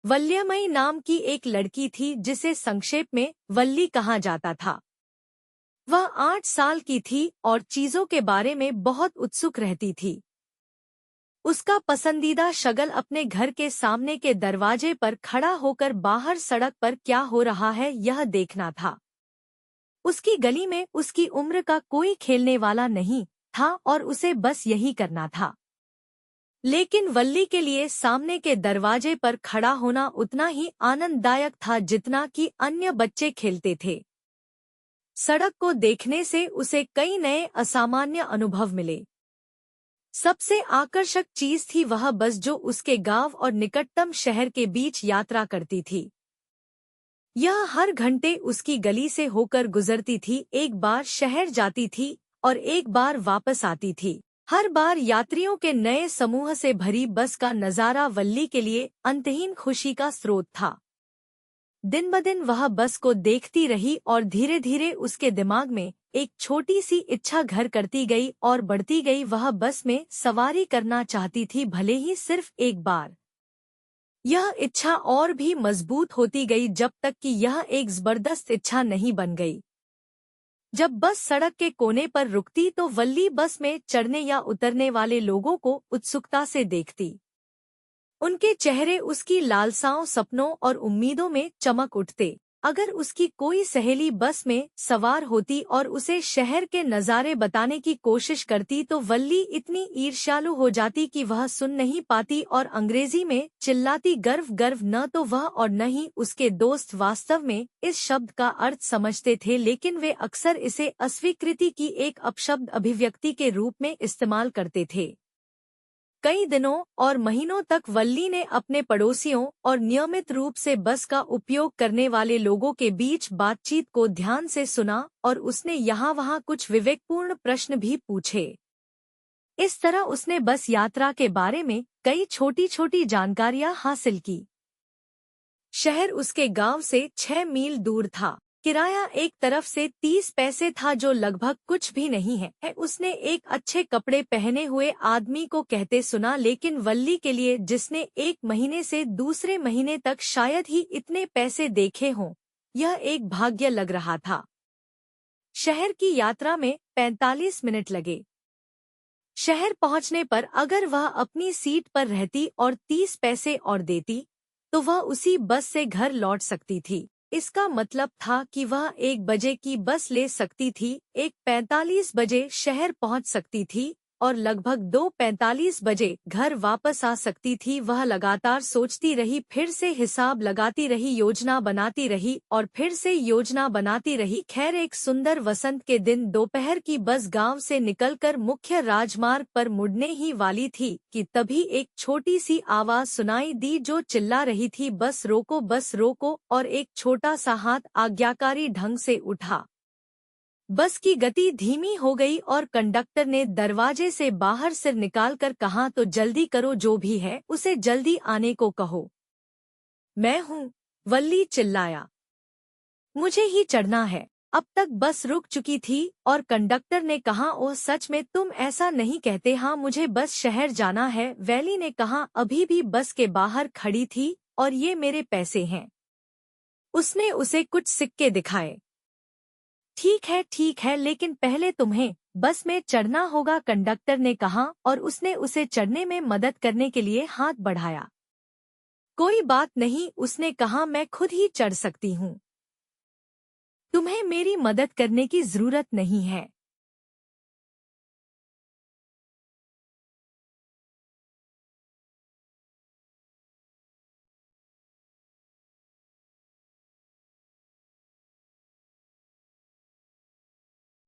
वल्यमयी नाम की एक लड़की थी जिसे संक्षेप में वल्ली कहा जाता था। वह 8 साल की थी और चीजों के बारे में बहुत उत्सुक रहती थी। उसका पसंदीदा शगल अपने घर के सामने के दरवाजे पर खड़ा होकर बाहर सड़क पर क्या हो रहा है यह देखना था। उसकी गली में उसकी उम्र का कोई खेलने वाला नहीं था और उसे बस यही करना था। लेकिन वल्ली के लिए सामने के दरवाजे पर खड़ा होना उतना ही आनंददायक था जितना कि अन्य बच्चे खेलते थे। सड़क को देखने से उसे कई नए असामान्य अनुभव मिले। सबसे आकर्षक चीज थी वह बस जो उसके गांव और निकटतम शहर के बीच यात्रा करती थी। यह हर घंटे उसकी गली से होकर गुजरती थी, एक बार शहर जाती थी और एक बार वापस आती थी। हर बार यात्रियों के नए समूह से भरी बस का नजारा वल्ली के लिए अंतहीन खुशी का स्रोत था। दिन ब दिन वह बस को देखती रही और धीरे धीरे उसके दिमाग में एक छोटी सी इच्छा घर करती गई और बढ़ती गई। वह बस में सवारी करना चाहती थी, भले ही सिर्फ एक बार। यह इच्छा और भी मजबूत होती गई जब तक कि यह एक जबरदस्त इच्छा नहीं बन गई। जब बस सड़क के कोने पर रुकती तो वल्ली बस में चढ़ने या उतरने वाले लोगों को उत्सुकता से देखती। उनके चेहरे उसकी लालसाओं, सपनों और उम्मीदों में चमक उठते। अगर उसकी कोई सहेली बस में सवार होती और उसे शहर के नज़ारे बताने की कोशिश करती तो वल्ली इतनी ईर्ष्यालु हो जाती कि वह सुन नहीं पाती और अंग्रेजी में चिल्लाती, गर्व गर्व। न तो वह और न ही उसके दोस्त वास्तव में इस शब्द का अर्थ समझते थे, लेकिन वे अक्सर इसे अस्वीकृति की एक अपशब्द अभिव्यक्ति के रूप में इस्तेमाल करते थे। कई दिनों और महीनों तक वल्ली ने अपने पड़ोसियों और नियमित रूप से बस का उपयोग करने वाले लोगों के बीच बातचीत को ध्यान से सुना और उसने यहाँ-वहाँ कुछ विवेकपूर्ण प्रश्न भी पूछे। इस तरह उसने बस यात्रा के बारे में कई छोटी-छोटी जानकारियां हासिल की। शहर उसके गांव से 6 मील दूर था। किराया एक तरफ से 30 पैसे था, जो लगभग कुछ भी नहीं है। उसने एक अच्छे कपड़े पहने हुए आदमी को कहते सुना, लेकिन वल्ली के लिए, जिसने एक महीने से दूसरे महीने तक शायद ही इतने पैसे देखे हों, यह एक भाग्य लग रहा था। शहर की यात्रा में 45 मिनट लगे। शहर पहुंचने पर अगर वह अपनी सीट पर रहती और 30 पैसे और देती तो वह उसी बस से घर लौट सकती थी। इसका मतलब था कि वह 1 बजे की बस ले सकती थी, 1:45 बजे शहर पहुंच सकती थी और लगभग 2:45 बजे घर वापस आ सकती थी। वह लगातार सोचती रही, फिर से हिसाब लगाती रही, योजना बनाती रही और फिर से योजना बनाती रही। खैर, एक सुंदर वसंत के दिन दोपहर की बस गांव से निकलकर मुख्य राजमार्ग पर मुड़ने ही वाली थी कि तभी एक छोटी सी आवाज सुनाई दी जो चिल्ला रही थी, बस रोको, बस रोको। और एक छोटा सा हाथ आज्ञाकारी ढंग से उठा। बस की गति धीमी हो गई और कंडक्टर ने दरवाजे से बाहर सिर निकालकर कहा, तो जल्दी करो, जो भी है उसे जल्दी आने को कहो। मैं हूँ, वल्ली चिल्लाया। मुझे ही चढ़ना है। अब तक बस रुक चुकी थी और कंडक्टर ने कहा, ओह सच में तुम ऐसा नहीं कहते। हाँ, मुझे बस शहर जाना है, वैली ने कहा। अभी भी बस के बाहर खड़ी थी और ये मेरे पैसे हैं। उसने उसे कुछ सिक्के दिखाए। ठीक है, लेकिन पहले तुम्हें बस में चढ़ना होगा, कंडक्टर ने कहा और उसने उसे चढ़ने में मदद करने के लिए हाथ बढ़ाया। कोई बात नहीं, उसने कहा, मैं खुद ही चढ़ सकती हूँ। तुम्हें मेरी मदद करने की जरूरत नहीं है।